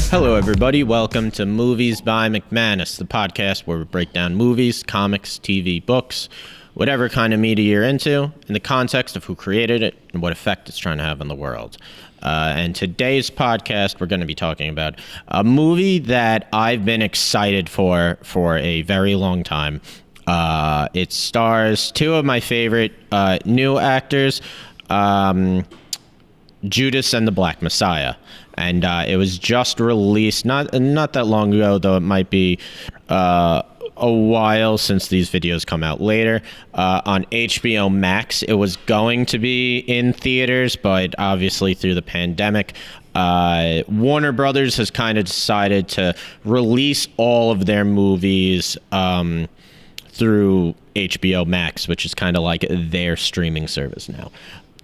Hello, everybody. Welcome to Movies by McManus, the podcast where we break down movies, comics, TV, books, whatever kind of media you're into, in the context of who created it and what effect it's trying to have on the world. And today's podcast, we're going to be talking about a movie that I've been excited for a very long time. It stars two of my favorite new actors, Judas and the Black Messiah. And it was just released not that long ago, though it might be a while since these videos come out later, on HBO Max. It was going to be in theaters, but obviously through the pandemic, Warner Brothers has kind of decided to release all of their movies through HBO Max, which is kind of like their streaming service now.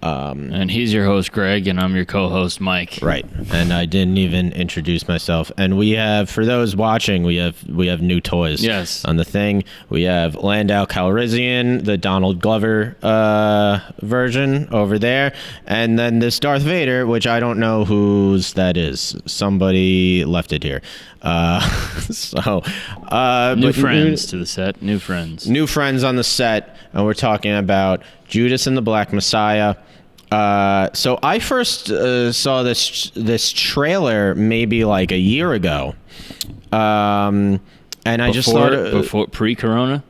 And he's your host, Greg, and I'm your co-host, Mike. Right. And I didn't even introduce myself. And we have, for those watching, we have new toys. Yes. On the thing. We have Landau Calrissian, the Donald Glover version over there. And then this Darth Vader, which I don't know whose that is. Somebody left it here. New friends to the set. New friends. New friends on the set. And we're talking about Judas and the Black Messiah. So I first saw this trailer maybe like a year ago, and I just thought before pre-corona.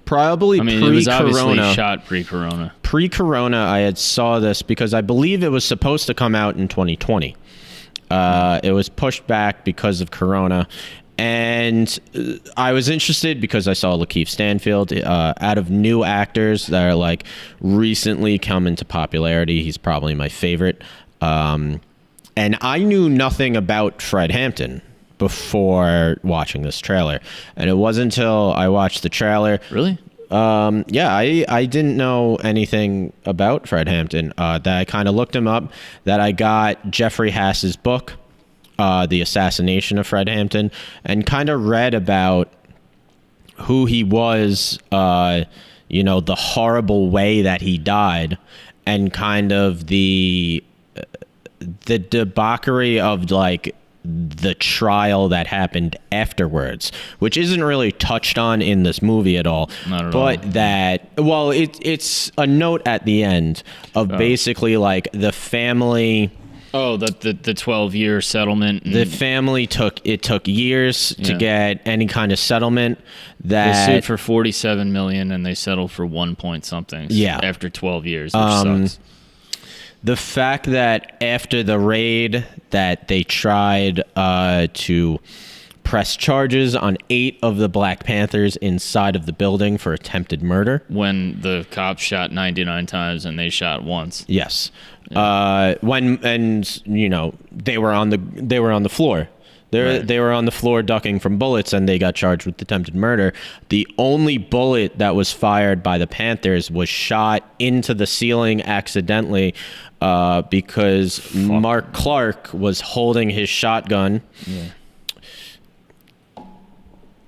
Probably pre-corona. It was obviously shot pre-corona. Pre-corona, I had saw this because I believe it was supposed to come out in 2020. It was pushed back because of corona. And I was interested because I saw Lakeith Stanfield. Out of new actors that are like recently come into popularity, he's probably my favorite. And I knew nothing about Fred Hampton before watching this trailer. And it wasn't until I watched the trailer. Really? Yeah, I didn't know anything about Fred Hampton. That I kind of looked him up. That I got Jeffrey Hass's book, The Assassination of Fred Hampton, and kind of read about who he was, the horrible way that he died, and kind of the debauchery of like the trial that happened afterwards, which isn't really touched on in this movie at all. Not at all. But it's a note at the end of basically like the family. Oh, the 12-year settlement. The family took years to get any kind of settlement. That they sued for $47 million and they settled for 1 point something. Yeah. After 12 years, which sucks. The fact that after the raid that they tried to press charges on 8 of the Black Panthers inside of the building for attempted murder. When the cops shot 99 times and they shot once. Yes. Yeah. They were on the floor. They were on the floor ducking from bullets, and they got charged with attempted murder. The only bullet that was fired by the Panthers was shot into the ceiling accidentally because Mark Clark was holding his shotgun. Yeah.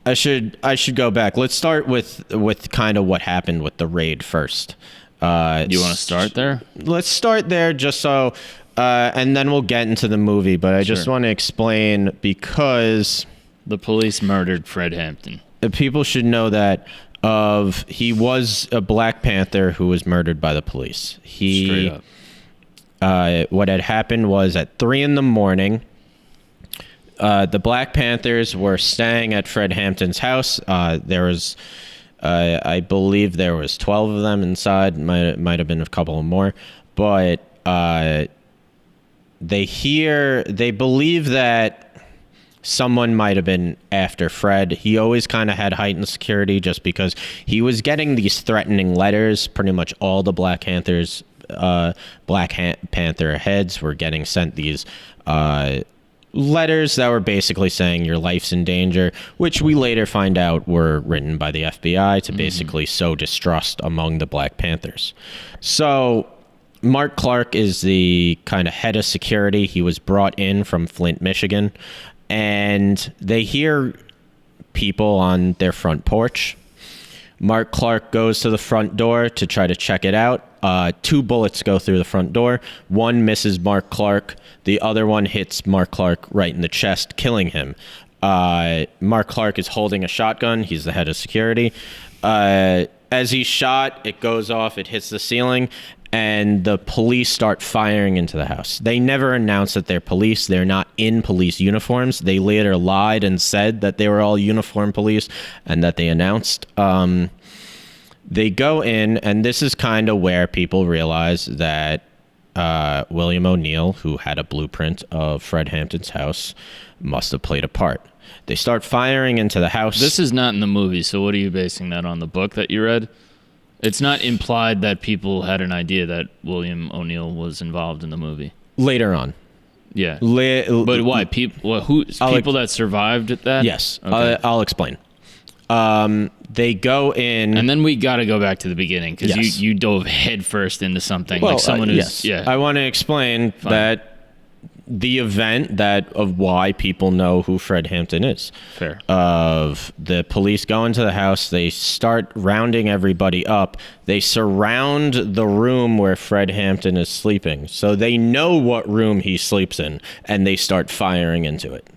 I should go back. Let's start with kind of what happened with the raid first. You want to start there? Let's start there just so, and then we'll get into the movie. But I just want to explain because the police murdered Fred Hampton. People should know that he was a Black Panther who was murdered by the police. Straight up. What had happened was at 3 a.m, the Black Panthers were staying at Fred Hampton's house. There was, I believe there was 12 of them inside. Might have been a couple more. But they believe that someone might have been after Fred. He always kind of had heightened security just because he was getting these threatening letters. Pretty much all the Black Panther heads were getting sent these letters that were basically saying your life's in danger, which we later find out were written by the FBI to basically sow distrust among the Black Panthers. So Mark Clark is the kind of head of security. He was brought in from Flint, Michigan, and they hear people on their front porch Mark Clark goes to the front door to try to check it out. 2 bullets go through the front door. One misses Mark Clark. The other one hits Mark Clark right in the chest, killing him. Mark Clark is holding a shotgun. He's the head of security. As he's shot, it goes off. It hits the ceiling. And the police start firing into the house. They never announce that they're police. They're not in police uniforms. They later lied and said that they were all uniformed police and that they announced. They go in, and this is kind of where people realize that William O'Neill, who had a blueprint of Fred Hampton's house, must have played a part. They start firing into the house. This is not in the movie, so what are you basing that on? The book that you read? It's not implied that people had an idea that William O'Neill was involved in the movie. Later on. Yeah. But why? People that survived that? Yes. Okay. I'll explain. They go in. And then we got to go back to the beginning because Yes. you dove headfirst into something. Well, like someone who's. yes. Yeah. I want to explain Fine. that the event of why people know who Fred Hampton is. Fair. Of the police go into the house, they start rounding everybody up. They surround the room where Fred Hampton is sleeping. So they know what room he sleeps in, and they start firing into it.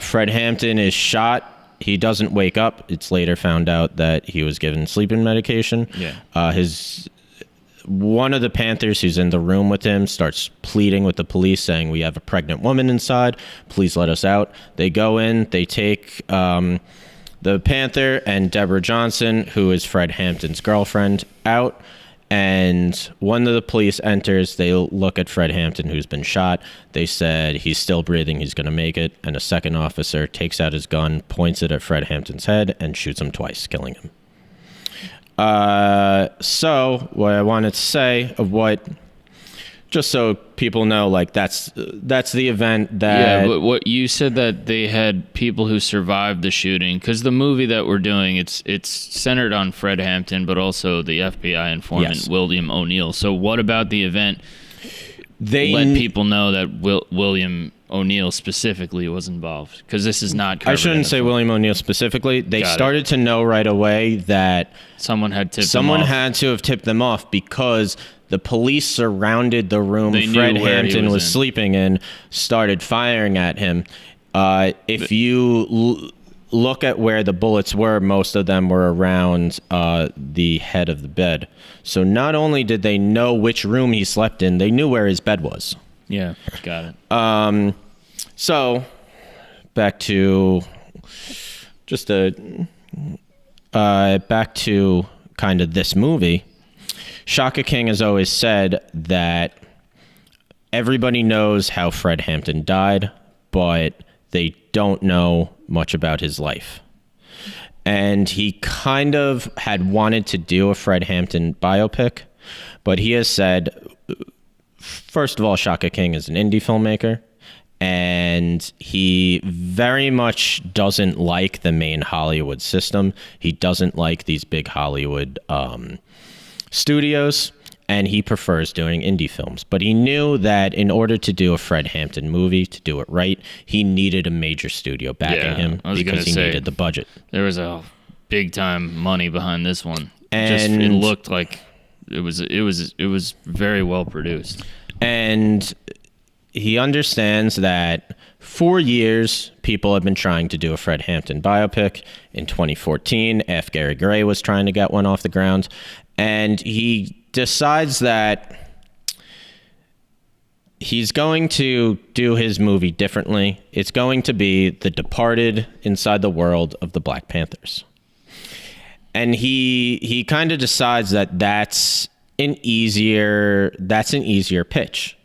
Fred Hampton is shot. He doesn't wake up. It's later found out that he was given sleeping medication. Yeah. One of the Panthers who's in the room with him starts pleading with the police, saying, "We have a pregnant woman inside. Please let us out." They go in. They take the Panther and Deborah Johnson, who is Fred Hampton's girlfriend, out. And one of the police enters. They look at Fred Hampton, who's been shot. They said, "He's still breathing. He's going to make it." And a second officer takes out his gun, points it at Fred Hampton's head, and shoots him twice, killing him. So what I wanted to say just so people know, like that's the event that. Yeah, but what you said that they had people who survived the shooting, because the movie that we're doing, it's centered on Fred Hampton, but also the FBI informant Yes. William O'Neill. So what about the event? They let people know that William O'Neill specifically was involved, because this is not covered. I shouldn't say William O'Neill specifically. They started to know right away that someone had tipped someone them off. had to have tipped them off, because the police surrounded the room They knew Fred where he Hampton was in. sleeping in, started firing at him. If you look at where the bullets were, most of them were around the head of the bed. So not only did they know which room he slept in, they knew where his bed was. Yeah, got it. So back to back to kind of this movie. Shaka King has always said that everybody knows how Fred Hampton died, but they don't know much about his life. And he kind of had wanted to do a Fred Hampton biopic, but he has said, first of all, Shaka King is an indie filmmaker, and he very much doesn't like the main Hollywood system. He doesn't like these big Hollywood studios, and he prefers doing indie films. But he knew that in order to do a Fred Hampton movie, to do it right, he needed a major studio backing him because he needed the budget. There was a big time money behind this one. And it looked like it was very well produced. And he understands that for years, people have been trying to do a Fred Hampton biopic. In 2014, F. Gary Gray was trying to get one off the ground. And he decides that he's going to do his movie differently. It's going to be The Departed inside the world of the Black Panthers. And he kind of decides that that's an easier pitch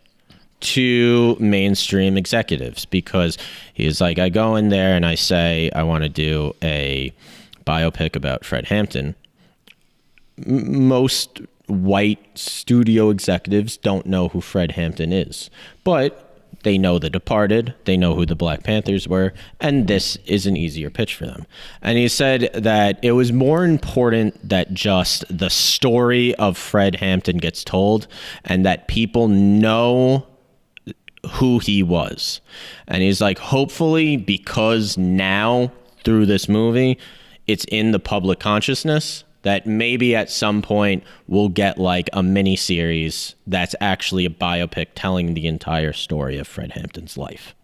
to mainstream executives, because he's like, I go in there and I say, I want to do a biopic about Fred Hampton. Most white studio executives don't know who Fred Hampton is, but they know The Departed, they know who the Black Panthers were, and this is an easier pitch for them. And he said that it was more important that just the story of Fred Hampton gets told and that people know who he was. And he's like, hopefully, because now through this movie, it's in the public consciousness, that maybe at some point we'll get like a mini series that's actually a biopic telling the entire story of Fred Hampton's life.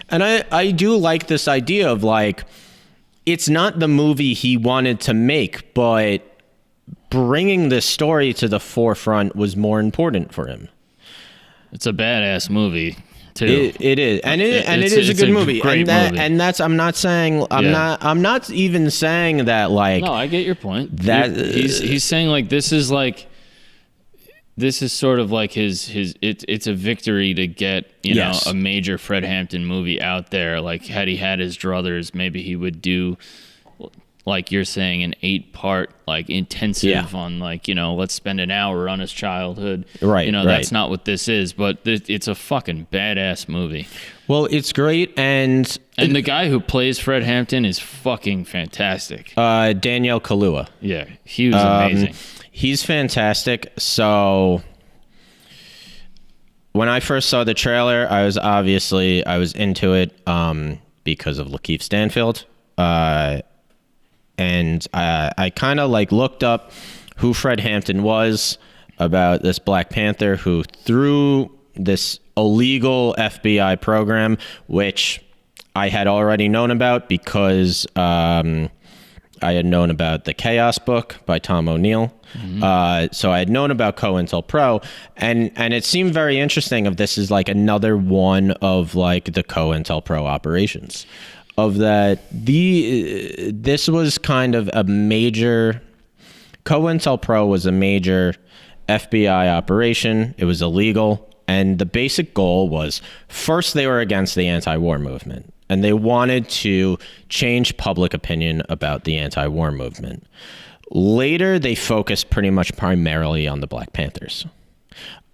And I do like this idea of like, it's not the movie he wanted to make, but bringing this story to the forefront was more important for him. It's a badass movie too. It is, and it is a good movie. Great movie. And that's, I'm not saying, I'm not even saying that like. No, I get your point. That he's saying like this is sort of like it's a victory to get, you know, a major Fred Hampton movie out there. Like, had he had his druthers, maybe he would do, like you're saying, an 8-part like intensive on like, you know, let's spend an hour on his childhood. Right. You know, that's not what this is, but it's a fucking badass movie. Well, it's great, and the guy who plays Fred Hampton is fucking fantastic. Daniel Kaluuya. Yeah, he was amazing. He's fantastic. So when I first saw the trailer, I was into it because of Lakeith Stanfield. And I kind of like looked up who Fred Hampton was, about this Black Panther who, through this illegal FBI program, which I had already known about because I had known about the Chaos book by Tom O'Neill. So I had known about COINTELPRO, and it seemed very interesting of this is like another one of like the COINTELPRO operations. Of that, this was kind of a major, COINTELPRO was a major FBI operation. It was illegal, and the basic goal was, first they were against the anti-war movement, and they wanted to change public opinion about the anti-war movement. Later, they focused pretty much primarily on the Black Panthers.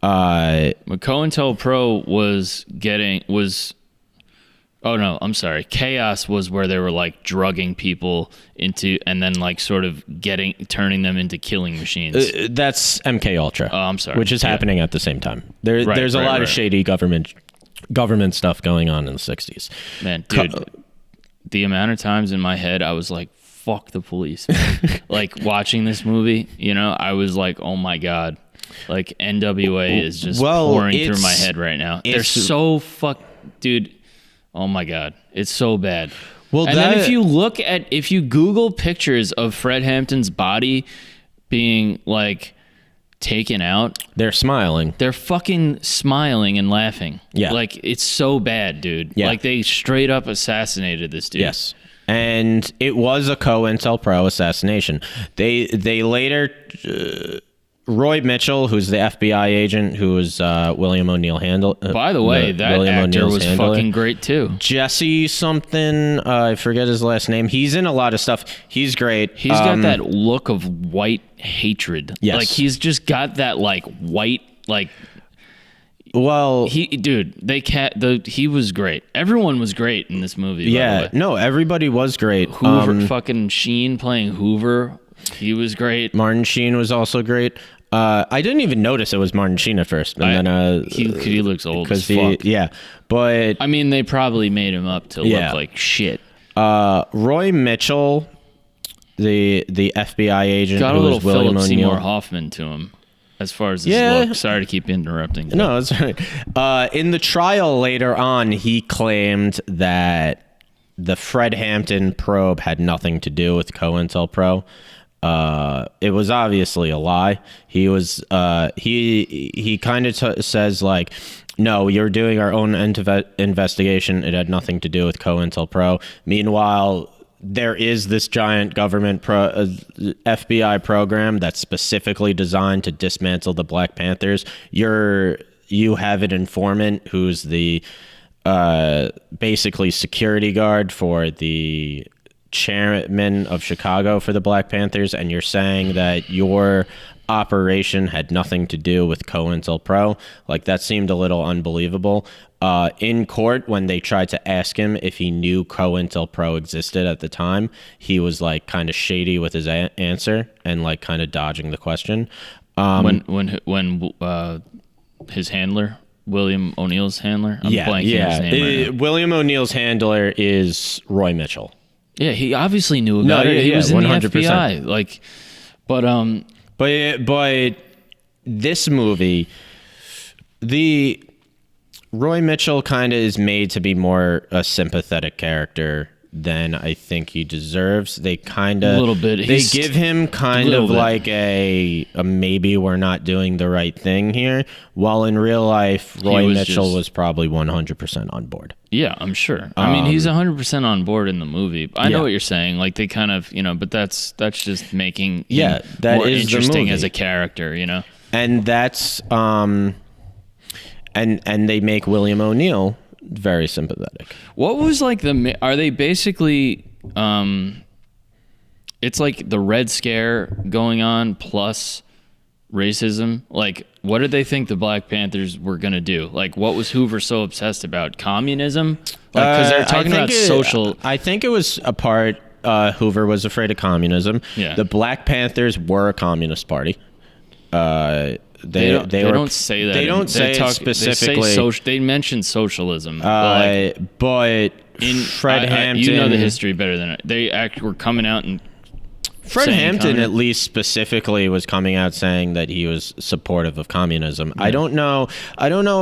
COINTELPRO was oh no, I'm sorry. Chaos was where they were like drugging people into, and then like sort of turning them into killing machines. That's MK Ultra. Oh, I'm sorry. Which is happening at the same time. There's a lot of shady government stuff going on in the 60s. Man, dude, the amount of times in my head I was like, fuck the police. Like watching this movie, you know, I was like, oh my God. Like NWA is just pouring through my head right now. They're so dude. Oh my God, it's so bad. Well, and then if you Google pictures of Fred Hampton's body being like taken out, they're smiling. They're fucking smiling and laughing. Yeah, like it's so bad, dude. Yeah. Like they straight up assassinated this dude. Yes, and it was a COINTELPRO assassination. They later. Roy Mitchell, who's the FBI agent who was William O'Neill handler. By the way, that actor was fucking great too. Jesse something, I forget his last name. He's in a lot of stuff. He's great. He's got that look of white hatred. Yes. Like he's just got that like white like. Well, he was great. Everyone was great in this movie. Yeah, by the way. No, everybody was great. Hoover, fucking Sheen playing Hoover. He was great. Martin Sheen was also great. I didn't even notice it was Martin Sheen at first, and then he looks old as fuck. But I mean, they probably made him up to look like shit. Roy Mitchell, the FBI agent, got who a little was William Philip O'Neill. Seymour Hoffman to him, as far as his look. Sorry to keep interrupting. No, that's right. In the trial later on, he claimed that the Fred Hampton probe had nothing to do with COINTELPRO. It was obviously a lie. He was he kind of says like, no, you're doing our own investigation. It had nothing to do with COINTELPRO. Meanwhile, there is this giant government FBI program that's specifically designed to dismantle the Black Panthers. You have an informant who's the basically security guard for the chairman of Chicago for the Black Panthers, and you're saying that your operation had nothing to do with COINTELPRO. Like, that seemed a little unbelievable. In court, when they tried to ask him if he knew COINTELPRO existed at the time, he was like kind of shady with his answer and like kind of dodging the question. When his handler, William O'Neill's handler, I'm blanking his name right now. William O'Neill's handler is Roy Mitchell. Yeah, he obviously knew about it. He was in 100%. The FBI. Like, but this movie, Roy Mitchell kind of is made to be more a sympathetic character than I think he deserves. They kind of... A little bit. They give him kind of like a maybe we're not doing the right thing here, while in real life, Roy Mitchell was probably 100% on board. Yeah, I'm sure. I mean, he's 100% on board in the movie. I know what you're saying. Like, they kind of, but that's just making him more interesting as a character, And that's... and they make William O'Neill very sympathetic. What was like are they basically it's like the Red Scare going on plus racism? Like, what did they think the Black Panthers were going to do? Like, what was Hoover so obsessed about? Communism? Like, because they're talking about social... I think it was a part Hoover was afraid of communism. Yeah. The Black Panthers were a communist party. They don't say that. They don't say it specifically. They mention socialism. But in Fred Hampton, you know the history better than I. They were coming out and. Fred Hampton, at least specifically, was coming out saying that he was supportive of communism. Yeah. I don't know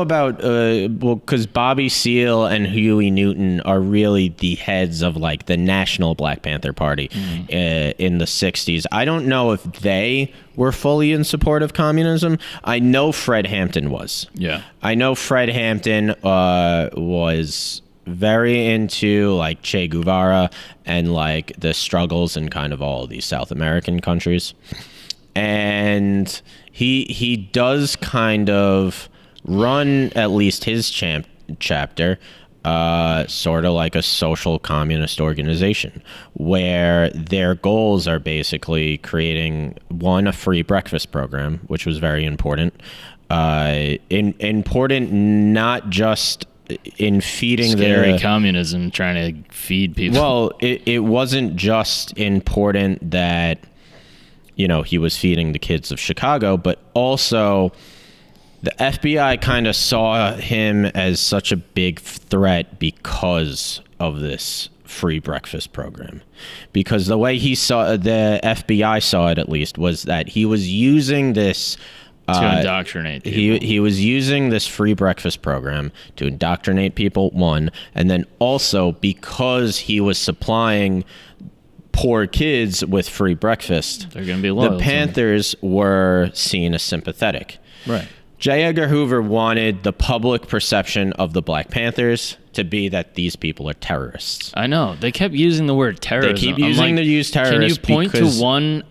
about because Bobby Seale and Huey Newton are really the heads of like the national Black Panther Party in the 60s. I don't know if they were fully in support of communism. I know Fred Hampton was. Yeah. I know Fred Hampton was very into like Che Guevara and like the struggles in kind of all of these South American countries. And he does kind of run at least his chapter sort of like a social communist organization where their goals are basically creating a free breakfast program, which was very important. Important not just in feeding scary communism, trying to feed people. Well, it wasn't just important that he was feeding the kids of Chicago, but also the FBI kind of saw him as such a big threat because of this free breakfast program. Because the way the FBI saw it, at least, was that he was using this to indoctrinate people. He was using this free breakfast program to indoctrinate people, one, and then also because he was supplying poor kids with free breakfast, they're going to be loyal. The Panthers were seen as sympathetic. Right. J. Edgar Hoover wanted the public perception of the Black Panthers to be that these people are terrorists. I know. They kept using the word terrorism. They keep using the use terrorists. Can you point to one?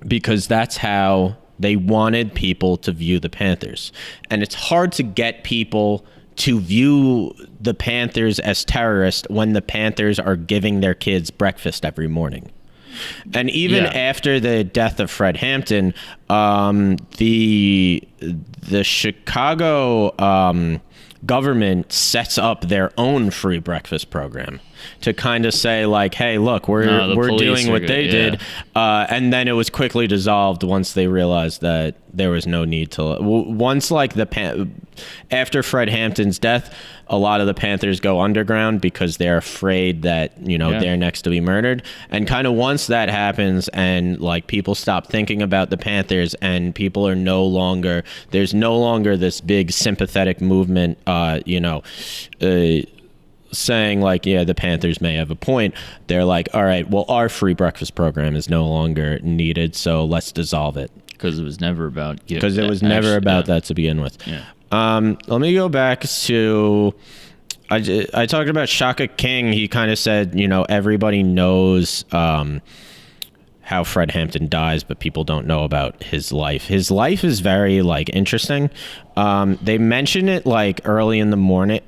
Because that's how they wanted people to view the Panthers. And it's hard to get people to view the Panthers as terrorists when the Panthers are giving their kids breakfast every morning. And even after the death of Fred Hampton, the Chicago government sets up their own free breakfast program to kind of say like, hey, look, we're doing what they did. And then it was quickly dissolved once they realized that there was no need to. Once like after Fred Hampton's death, a lot of the Panthers go underground because they're afraid that, they're next to be murdered. And kind of once that happens and like people stop thinking about the Panthers and people are there's no longer this big sympathetic movement, saying like, yeah, the Panthers may have a point. They're like, all right, well, our free breakfast program is no longer needed, so let's dissolve it. Because it was never about that to begin with. Yeah. Let me go back to I talked about Shaka King. He kind of said, everybody knows how Fred Hampton dies, but people don't know about his life. His life is very like interesting. They mention it like early in the morning.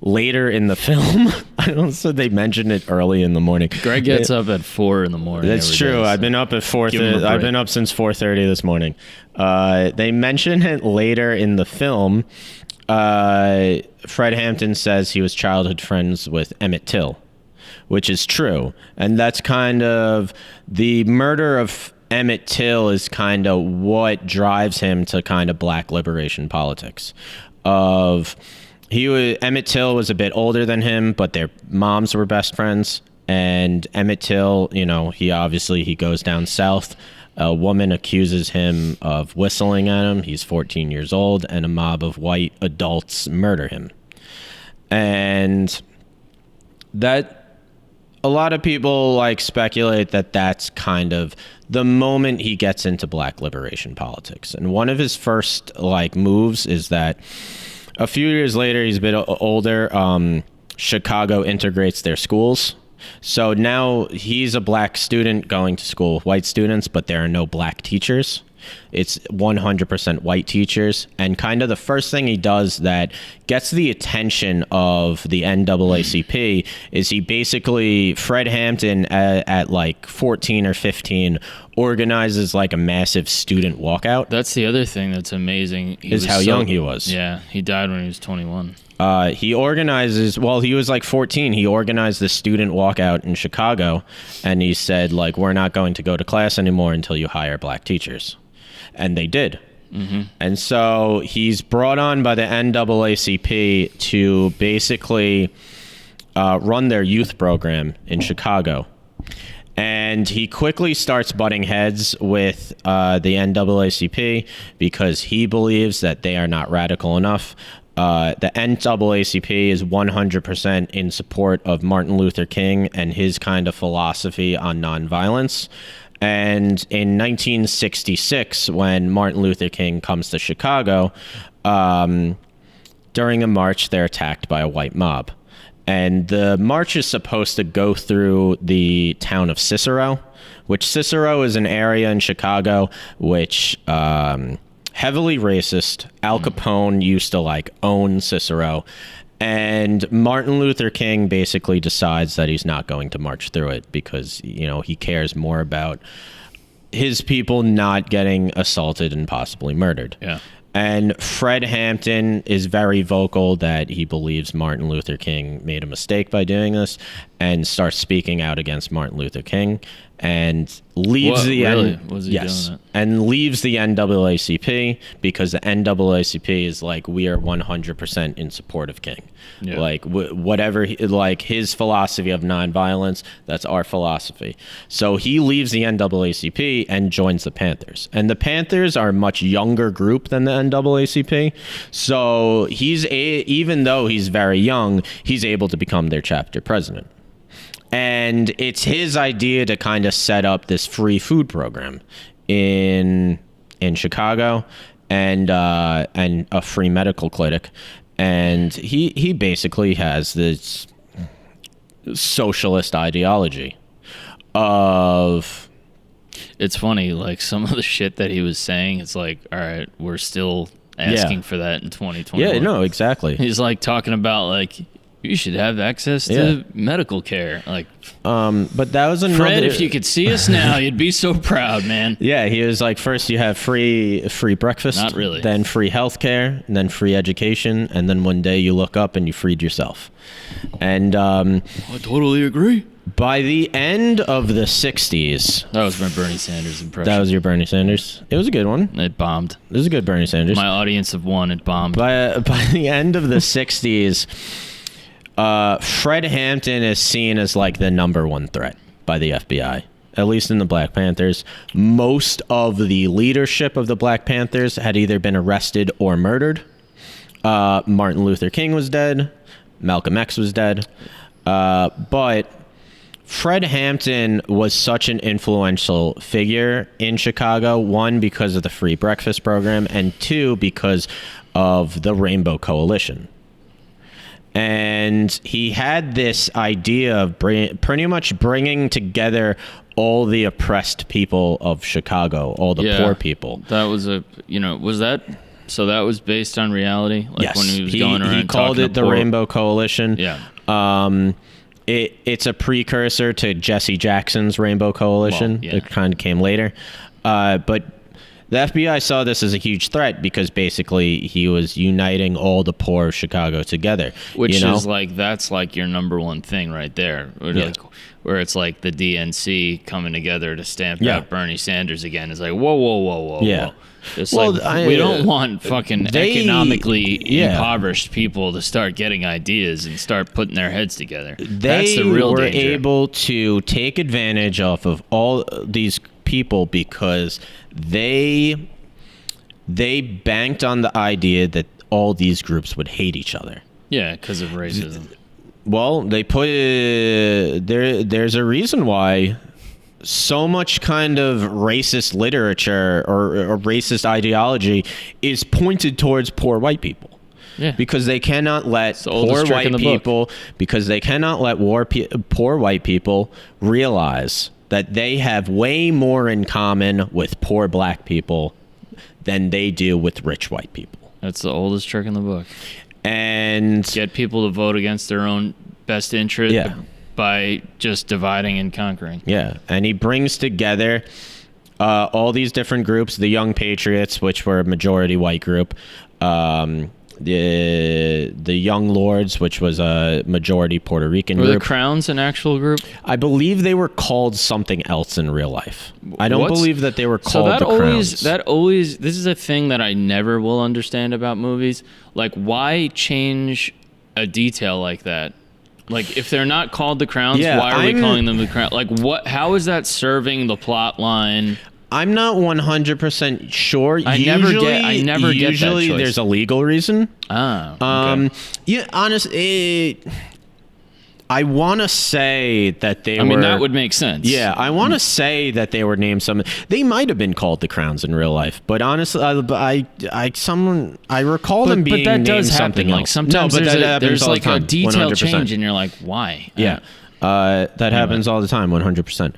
Later in the film. I don't say they mentioned it early in the morning. Greg gets up at 4 in the morning. That's true. I've been up at 4:30. I've been up since 4:30 this morning. They mention it later in the film. Fred Hampton says he was childhood friends with Emmett Till, which is true. And that's kind of the murder of Emmett Till is kind of what drives him to kind of black liberation politics of Emmett Till was a bit older than him, but their moms were best friends. And Emmett Till, he goes down south. A woman accuses him of whistling at him. He's 14 years old, and a mob of white adults murder him. And that, a lot of people speculate that that's kind of the moment he gets into black liberation politics. And one of his first moves is that a few years later, he's a bit older, Chicago integrates their schools. So now he's a black student going to school with white students, but there are no black teachers. It's 100% white teachers. And kind of the first thing he does that gets the attention of the NAACP is he basically, Fred Hampton at 14 or 15, organizes a massive student walkout. That's the other thing that's amazing. Is how young he was. Yeah, he died when he was 21. He organizes, he was 14. He organized the student walkout in Chicago, and he said, we're not going to go to class anymore until you hire black teachers. And they did. Mm-hmm. And so he's brought on by the NAACP to basically run their youth program in Chicago. And he quickly starts butting heads with the NAACP because he believes that they are not radical enough. The NAACP is 100% in support of Martin Luther King and his kind of philosophy on nonviolence. And in 1966, when Martin Luther King comes to Chicago, during a march, they're attacked by a white mob. And the march is supposed to go through the town of Cicero, which Cicero is an area in Chicago which heavily racist. Al Capone used to own Cicero. And Martin Luther King basically decides that he's not going to march through it because, he cares more about his people not getting assaulted and possibly murdered. Yeah. And Fred Hampton is very vocal that he believes Martin Luther King made a mistake by doing this and starts speaking out against Martin Luther King and leaves and leaves the NAACP because the NAACP is we are 100% in support of King. Yeah. Whatever his philosophy of nonviolence, that's our philosophy. So he leaves the NAACP and joins the Panthers. And the Panthers are a much younger group than the NAACP. So even though he's very young, he's able to become their chapter president. And it's his idea to kind of set up this free food program in Chicago and a free medical clinic. And he basically has this socialist ideology of... It's funny, some of the shit that he was saying, it's all right, we're still asking for that in 2021. Yeah, no, exactly. He's talking about you should have access to medical care. But that was another... Fred, if you could see us now, you'd be so proud, man. Yeah, he was first you have free breakfast. Not really. Then free health care, and then free education, and then one day you look up and you freed yourself. And I totally agree. By the end of the 60s... That was my Bernie Sanders impression. That was your Bernie Sanders? It was a good one. It bombed. It was a good Bernie Sanders. My audience of one, it bombed. By the end of the 60s... Fred Hampton is seen as the number one threat by the FBI, at least in the Black Panthers. Most of the leadership of the Black Panthers had either been arrested or murdered. Martin Luther King was dead. Malcolm X was dead. But Fred Hampton was such an influential figure in Chicago, one, because of the free breakfast program, and two, because of the Rainbow Coalition. And he had this idea of pretty much bringing together all the oppressed people of Chicago, all the poor people. That was was that... So that was based on reality? Yes. When he was going around, he called it the Rainbow Coalition. Yeah. It's a precursor to Jesse Jackson's Rainbow Coalition. Well, yeah. It kind of came later. But The FBI saw this as a huge threat because basically he was uniting all the poor of Chicago together. Which is like, that's like your number one thing right there. Where it's like the DNC coming together to stamp out Bernie Sanders again. It's like, whoa. Yeah. It's we don't want fucking economically impoverished people to start getting ideas and start putting their heads together. That's the real were danger. Able to take advantage off of all these people because they banked on the idea that all these groups would hate each other. Yeah, because of racism. Well, they put there's a reason why so much kind of racist literature or racist ideology is pointed towards poor white people. Yeah. Because they cannot let poor white people poor white people realize that they have way more in common with poor black people than they do with rich white people. That's the oldest trick in the book. And get people to vote against their own best interest by just dividing and conquering. Yeah, and he brings together all these different groups, the Young Patriots, which were a majority white group, the Young Lords, which was a majority Puerto Rican group. Were the Crowns an actual group? I believe they were called something else in real life. I don't believe that they were called the Crowns. This is a thing that I never will understand about movies. Like, why change a detail like that? Like, if they're not called the Crowns, why are we calling them the Crowns? Like, what? How is that serving the plot line? I'm not 100% sure. I never get that Usually, choice. there's a legal reason. Okay. Yeah, honestly, I want to say that they were... I mean, that would make sense. Yeah, I want to say that they were named something. They might have been called the Crowns in real life, but honestly, I recall them being named something else. Like, sometimes there's like a detail change, and you're like, why? Yeah. That happens all the time, 100%.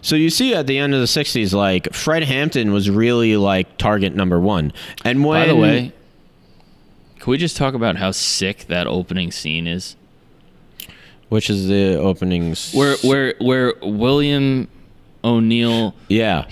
So you see at the end of the 60s, like, Fred Hampton was really like target number one. And when... By the way, can we just talk about how sick that opening scene is? Which is the opening... Where William O'Neill... Yeah.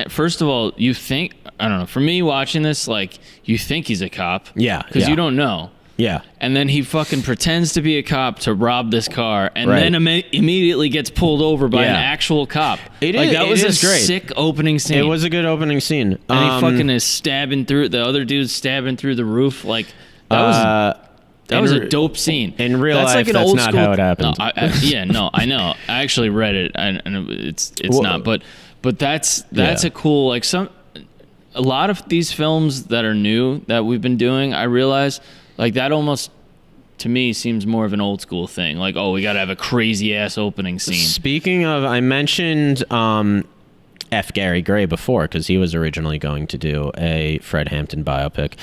First of all, you think... I don't know. For me, watching this, like, you think he's a cop. Yeah. Because you don't know. Yeah. And then he fucking pretends to be a cop to rob this car, and then immediately gets pulled over by an actual cop. That was a sick opening scene. It was a good opening scene. And he fucking is stabbing through, the other dude's stabbing through the roof. Like, that was a dope scene. In real life, that's not how it happened. No, I know. I actually read it, and it's not. But that's a cool, like, a lot of these films that are new that we've been doing, I realize, like, that almost, to me, seems more of an old school thing. Like, oh, we got to have a crazy ass opening scene. Speaking of, I mentioned F. Gary Gray before because he was originally going to do a Fred Hampton biopic.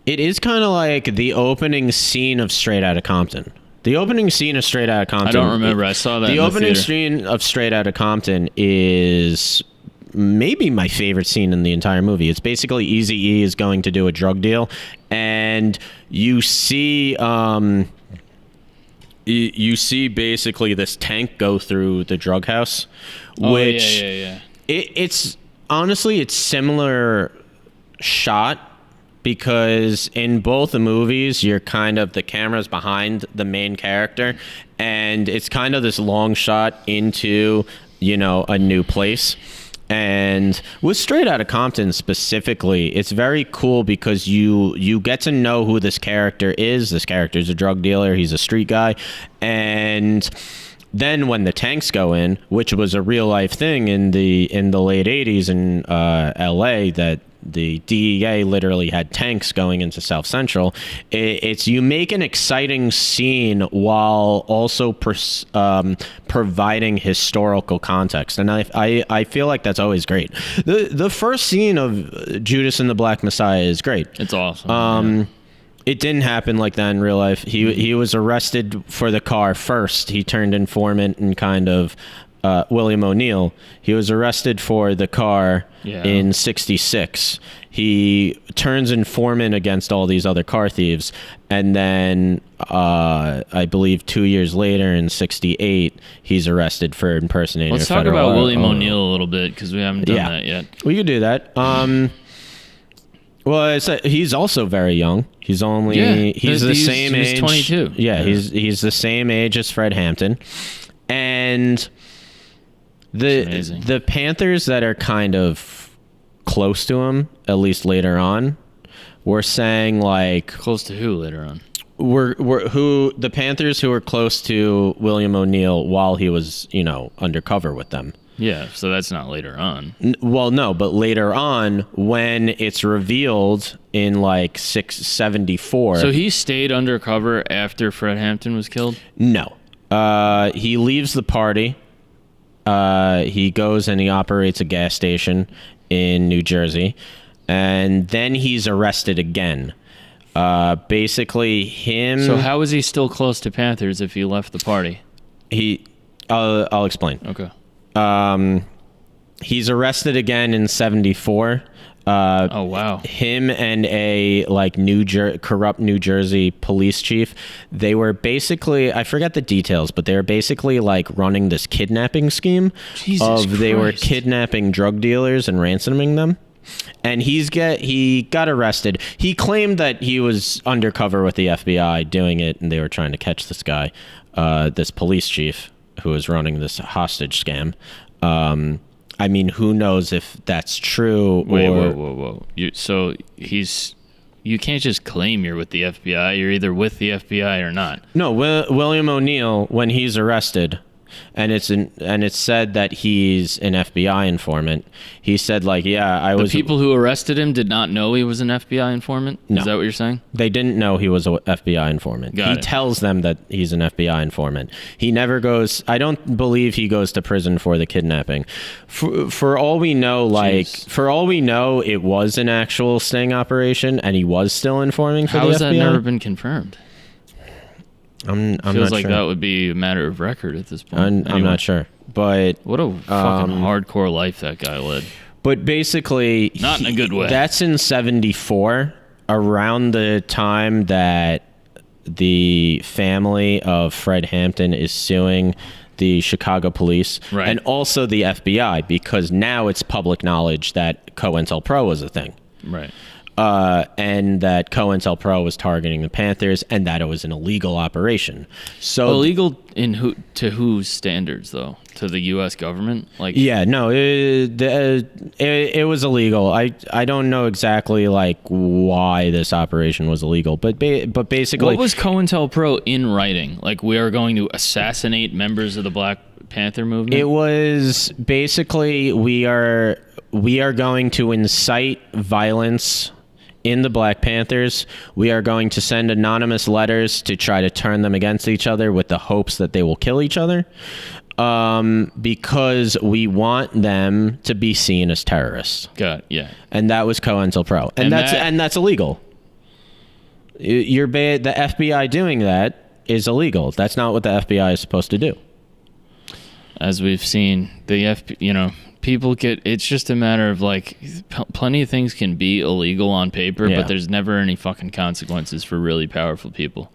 It is kind of like the opening scene of Straight Outta Compton. The opening scene of Straight Outta Compton. I don't remember. I saw that. The opening scene of Straight Outta Compton is maybe my favorite scene in the entire movie. It's basically Eazy-E is going to do a drug deal, and you see basically this tank go through the drug house, which it's honestly it's similar shot because in both the movies you're kind of the camera's behind the main character, and it's kind of this long shot into a new place. And with Straight Outta Compton specifically, it's very cool because you get to know who this character is. This character is a drug dealer. He's a street guy. And then when the tanks go in, which was a real life thing in the late 80s in LA, that the DEA literally had tanks going into South Central. It's you make an exciting scene while also providing historical context, and I feel like that's always great. The first scene of Judas and the Black Messiah is great. It's awesome. It didn't happen like that in real life. He was arrested for the car first. He turned informant and kind of William O'Neill. He was arrested for the car in 66. He turns informant against all these other car thieves. And then I believe 2 years later in 68, he's arrested for impersonating Let's talk about William O'Neill a little bit because we haven't done that yet. We could do that. Well, he's also very young. He's only he's the same age. He's 22. Yeah, he's the same age as Fred Hampton, and the Panthers that are kind of close to him, at least later on, were saying like close to who later on? The Panthers who were close to William O'Neill while he was undercover with them. Yeah, so that's not later on. Well, no, but later on, when it's revealed in like 674. So he stayed undercover after Fred Hampton was killed? No. He leaves the party. He goes and he operates a gas station in New Jersey. And then he's arrested again. Basically, him... So how is he still close to Panthers if he left the party? I'll explain. Okay. He's arrested again in 74. Oh wow! Him and a corrupt New Jersey police chief. They were basically, I forget the details, but they were basically like running this kidnapping scheme. They were kidnapping drug dealers and ransoming them. And he got arrested. He claimed that he was undercover with the FBI doing it, and they were trying to catch this guy, this police chief who was running this hostage scam. I mean, who knows if that's true? Whoa. You can't just claim you're with the FBI. You're either with the FBI or not. No, William O'Neill, when he's arrested, and it's said that he's an FBI informant. He said The people who arrested him did not know he was an FBI informant? No. Is that what you're saying? They didn't know he was an FBI informant. He tells them that he's an FBI informant. He never goes... I don't believe he goes to prison for the kidnapping. For all we know, it was an actual sting operation, and he was still informing for the FBI. How has that never been confirmed? I'm Feels not like sure. That would be a matter of record at this point. I'm not sure, but what a fucking hardcore life that guy led. But basically, not in a good way. That's in 74, around the time that the family of Fred Hampton is suing the Chicago police and also the FBI, because now it's public knowledge that COINTELPRO was a thing. Right. And that COINTELPRO was targeting the Panthers, and that it was an illegal operation. So illegal to whose standards, though? To the U.S. government? It was illegal. I don't know exactly why this operation was illegal, but basically, what was COINTELPRO in writing? We are going to assassinate members of the Black Panther movement. It was basically we are going to incite violence in the Black Panthers. We are going to send anonymous letters to try to turn them against each other with the hopes that they will kill each other, because we want them to be seen as terrorists. Yeah. And that was COINTELPRO, and that's illegal. The FBI doing that is illegal. That's not what the FBI is supposed to do. As we've seen, people it's just a matter of plenty of things can be illegal on paper, but there's never any fucking consequences for really powerful people.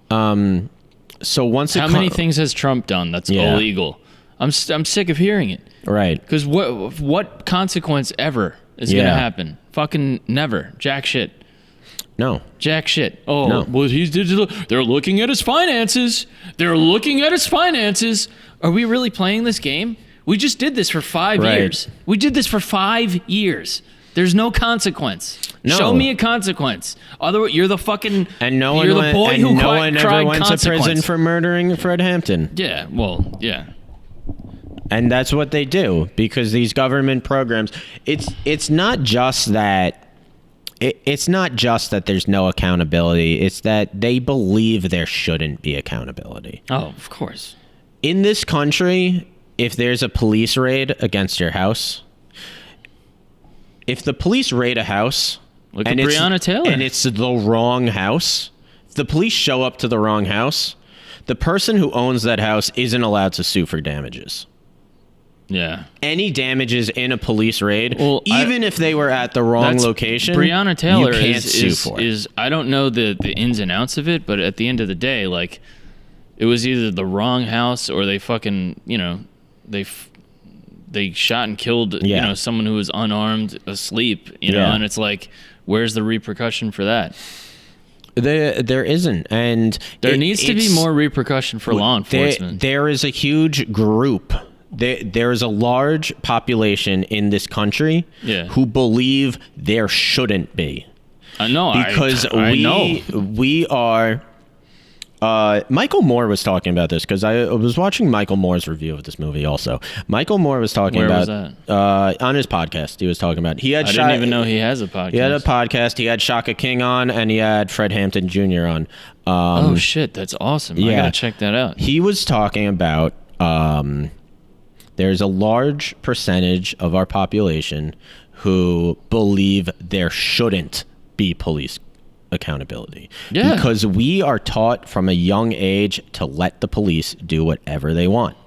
So once how many things has Trump done that's illegal? I'm sick of hearing it. Right. Because what consequence ever is going to happen? Fucking never. Jack shit. No. Jack shit. Oh, no. Well, he's digital. They're looking at his finances. Are we really playing this game? We just did this for 5 years. We did this for 5 years. There's no consequence. No. Show me a consequence. Otherwise, you're the fucking... And no one ever went to prison for murdering Fred Hampton. Yeah, well, yeah. And that's what they do, because these government programs... It's not just that... It's not just that there's no accountability. It's that they believe there shouldn't be accountability. Oh, of course. In this country... If there's a police raid against your house, if the police raid a house, look at Breonna Taylor, and it's the wrong house, if the police show up to the wrong house, the person who owns that house isn't allowed to sue for damages. Yeah. Any damages in a police raid, even if they were at the wrong location, Breonna Taylor you can't sue for it. is I don't know the ins and outs of it, but at the end of the day, like, it was either the wrong house or they fucking, they shot and killed, someone who was unarmed, asleep, know, and it's like, where's the repercussion for that? There isn't, and there needs to be more repercussion for law enforcement. There is a huge group. There is a large population in this country who believe there shouldn't be. I know, because we are. Michael Moore was talking about this because I was watching Michael Moore's review of this movie. Also, Michael Moore was talking about on his podcast. He was talking about I didn't even know he has a podcast. He had a podcast. He had Shaka King on, and he had Fred Hampton Jr. on. Oh shit, that's awesome! I gotta check that out. He was talking about there's a large percentage of our population who believe there shouldn't be police accountability. Yeah. Because we are taught from a young age to let the police do whatever they want.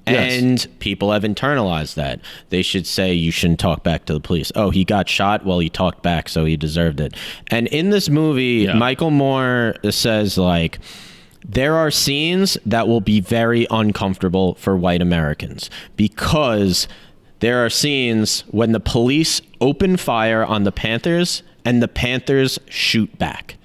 Yes. And people have internalized that. They should say you shouldn't talk back to the police. Oh, he got shot? Well, he talked back, so he deserved it. And in this movie, Michael Moore says, like, there are scenes that will be very uncomfortable for white Americans because there are scenes when the police open fire on the Panthers and the Panthers shoot back.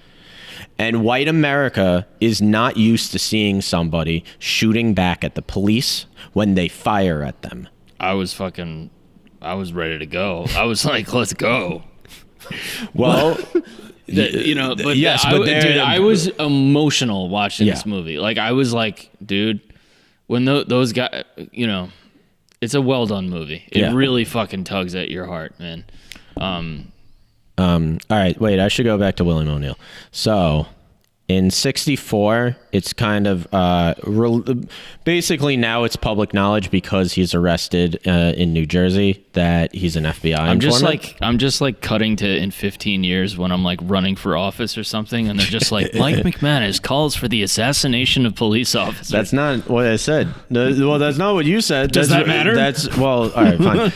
And white America is not used to seeing somebody shooting back at the police when they fire at them. I was ready to go. I was like, let's go. Well, I was emotional watching this movie. Like, I was like, dude, when those guys, it's a well done movie. It really fucking tugs at your heart, man. All right, wait, I should go back to William O'Neill. So, in 1964, it's kind of basically now it's public knowledge because he's arrested in New Jersey that he's an FBI informant. I'm just like cutting to in 15 years when I'm like running for office or something, and they're just like, Mike McManus calls for the assassination of police officers. That's not what I said. Well, that's not what you said. Does that matter? All right, fine.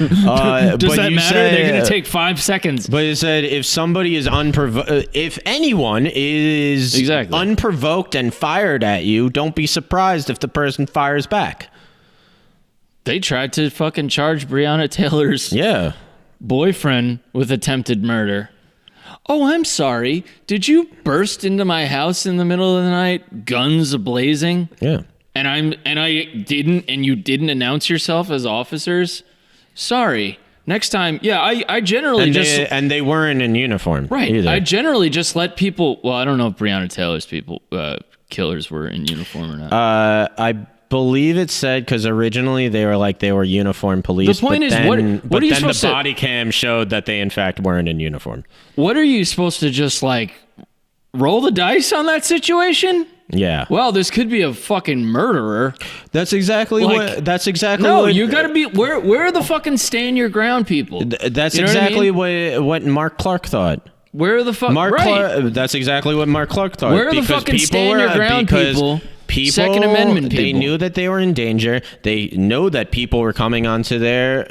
Does that matter? They're going to take 5 seconds. But it said if somebody is if anyone is unprovoked and fired at you, don't be surprised if the person fires back. They tried to fucking charge Breonna Taylor's boyfriend with attempted murder. Oh, I'm sorry. Did you burst into my house in the middle of the night, guns blazing? Yeah. And you didn't announce yourself as officers? Sorry. Next time, I generally and they weren't in uniform, right? Either. I generally just let people. Well, I don't know if Breonna Taylor's killers were in uniform or not. I believe it said because originally they were uniformed police. The point is, what are you supposed to? The body cam showed that they in fact weren't in uniform. What are you supposed to just like roll the dice on that situation? Yeah. Well, this could be a fucking murderer. That's exactly what. That's exactly. No, you got to be. Where are the fucking stand your ground people? That's exactly what Mark Clark thought. Where are the fuck? That's exactly what Mark Clark thought. Where are the fucking stand your ground people? Second Amendment people. They knew that they were in danger. They know that people were coming onto their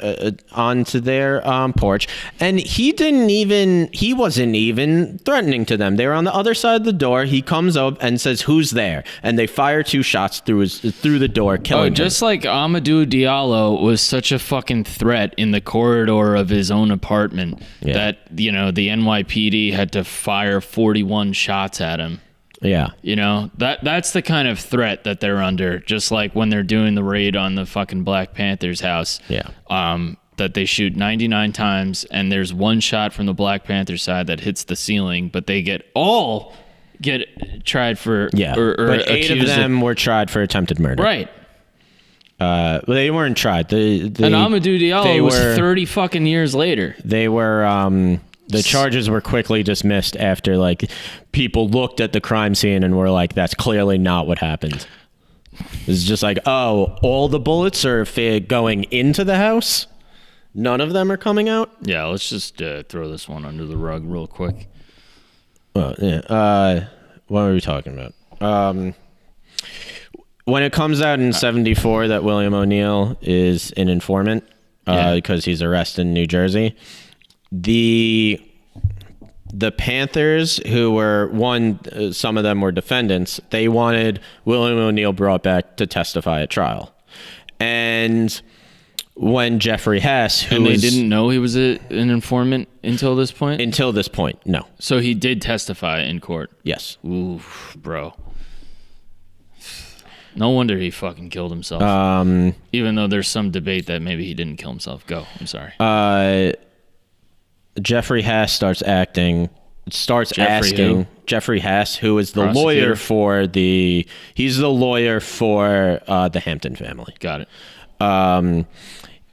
porch, and he wasn't even threatening to them. They were on the other side of the door. He comes up and says, "Who's there?" And they fire 2 shots through the door, killing him. Just like Amadou Diallo was such a fucking threat in the corridor of his own apartment that the NYPD had to fire 41 shots at him. Yeah. That's the kind of threat that they're under, just like when they're doing the raid on the fucking Black Panther's house. Yeah. That they shoot 99 times and there's one shot from the Black Panther side that hits the ceiling, but they get tried for but 8 of them were tried for attempted murder. Right. But they weren't tried. And Amadou Diallo was 30 fucking years later. They were the charges were quickly dismissed after people looked at the crime scene and were like, that's clearly not what happened. It's just like, oh, all the bullets are going into the house? None of them are coming out? Yeah, let's just throw this one under the rug real quick. Well, yeah. What were we talking about? when it comes out in 74 that William O'Neill is an informant because he's arrested in New Jersey, the Panthers, who were some of them were defendants, they wanted William O'Neill brought back to testify at trial. And when Jeffrey Hess, and they didn't know he was an informant until this point? Until this point, no. So he did testify in court? Yes. Ooh, bro. No wonder he fucking killed himself. Even though there's some debate that maybe he didn't kill himself. Go. I'm sorry. Jeffrey Hess starts asking Jeffrey Hess, who is the lawyer for he's the lawyer for the Hampton family. Got it.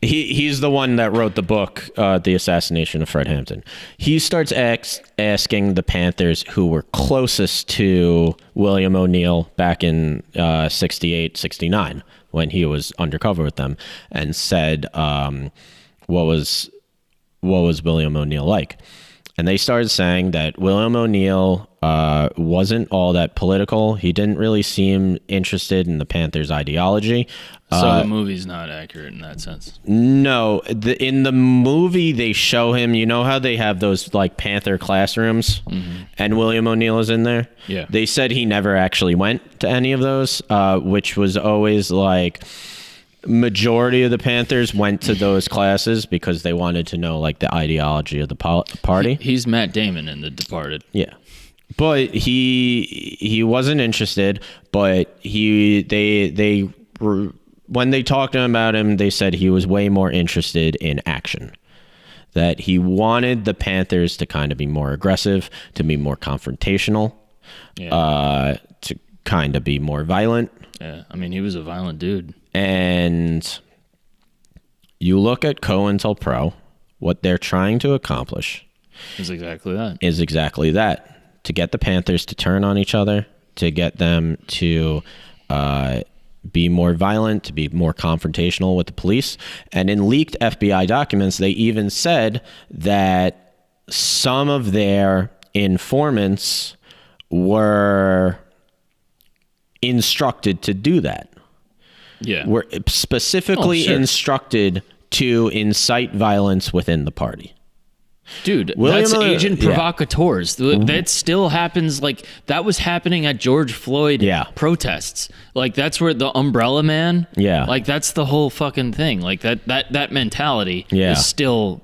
He's the one that wrote the book, The Assassination of Fred Hampton. He starts asking the Panthers who were closest to William O'Neill back in 68, 69, when he was undercover with them, and said, what was William O'Neill like? And they started saying that William O'Neill wasn't all that political. He didn't really seem interested in the Panthers' ideology. So the movie's not accurate in that sense. No, in the movie they show him. You know how they have those like Panther classrooms, and William O'Neill is in there. Yeah, they said he never actually went to any of those, which was always like majority of the Panthers went to those classes because they wanted to know like the ideology of the party. He's Matt Damon in The Departed. Yeah. But he wasn't interested, but when they talked to him about him, they said he was way more interested in action. That he wanted the Panthers to kind of be more aggressive, to be more confrontational, to kind of be more violent. Yeah, I mean, he was a violent dude. And you look at COINTELPRO, what they're trying to accomplish is exactly that. To get the Panthers to turn on each other, to get them to be more violent, to be more confrontational with the police. And in leaked FBI documents, they even said that some of their informants were instructed to do that. Yeah. Were specifically instructed to incite violence within the party. Dude, that's agent provocateurs. That still happens. Like, that was happening at George Floyd protests. Like, that's where the umbrella man. Yeah. Like, that's the whole fucking thing. Like, that mentality is still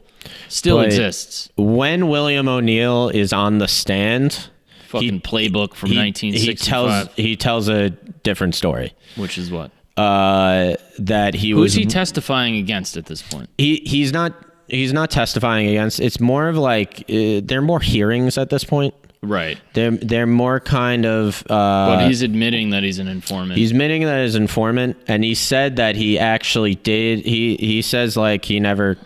exists. When William O'Neill is on the stand, fucking playbook from 1965. He tells a different story. Which is what? That he was. Who's he testifying against at this point? He's not testifying against. It's more of like they're more hearings at this point. Right. They're more kind of. But he's admitting that he's an informant. He's admitting that he's an informant, and he said that he actually did. He says like he never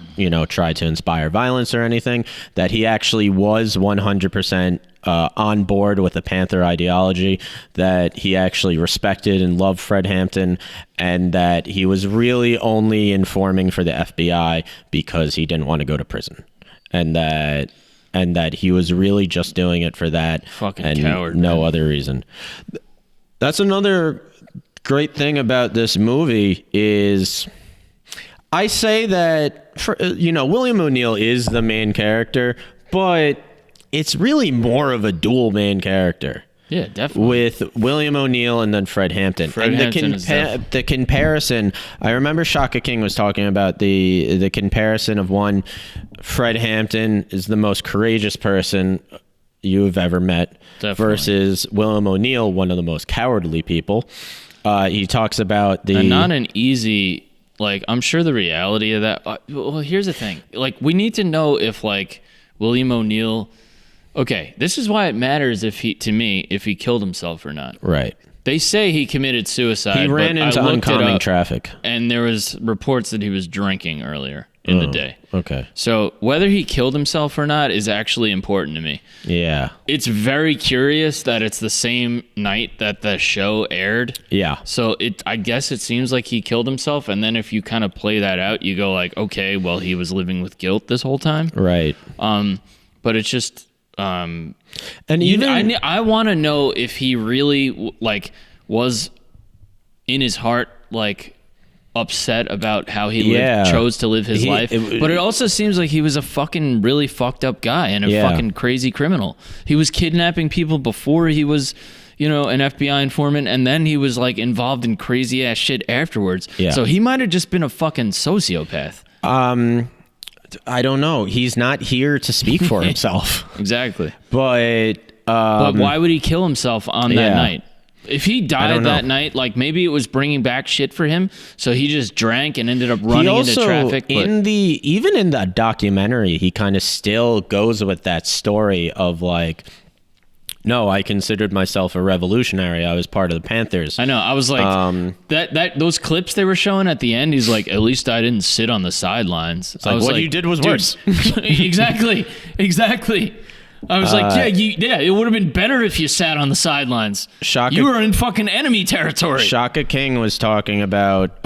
tried to inspire violence or anything. That he actually was 100%. On board with the Panther ideology, that he actually respected and loved Fred Hampton, and that he was really only informing for the FBI because he didn't want to go to prison, and that he was really just doing it for that fucking and coward, no other reason. That's another great thing about this movie is I say that William O'Neill is the main character, but it's really more of a dual main character. Yeah, definitely. With William O'Neill and then Fred Hampton. The comparison, I remember Shaka King was talking about the comparison of one, Fred Hampton is the most courageous person you've ever met, versus William O'Neill, one of the most cowardly people. He talks about and not an easy, like, I'm sure the reality of that. Well, here's the thing. Like, we need to know if, like, William O'Neill. Okay, this is why it matters if he killed himself or not. Right. They say he committed suicide. He ran into oncoming traffic. And there was reports that he was drinking earlier in the day. Okay. So whether he killed himself or not is actually important to me. Yeah. It's very curious that it's the same night that the show aired. Yeah. So I guess it seems like he killed himself, and then if you kind of play that out, you go like, okay, well, he was living with guilt this whole time. Right. But it's just... and even I want to know if he really was in his heart, like, upset about how he chose to live his life. But it also seems like he was a fucking really fucked up guy and a fucking crazy criminal. He was kidnapping people before he was, you know, an FBI informant, and then he was like involved in crazy ass shit afterwards. Yeah. So he might have just been a fucking sociopath. I don't know. He's not here to speak for himself. Exactly. But why would he kill himself on that night? If he died that night, like maybe it was bringing back shit for him, so he just drank and ended up running into traffic. Even in the documentary, he kind of still goes with that story of like, no, I considered myself a revolutionary. I was part of the Panthers. I know. I was like, those clips they were showing at the end, he's like, at least I didn't sit on the sidelines. It's like, what you did was worse. Exactly. I was like, it would have been better if you sat on the sidelines. You were in fucking enemy territory. Shaka King was talking about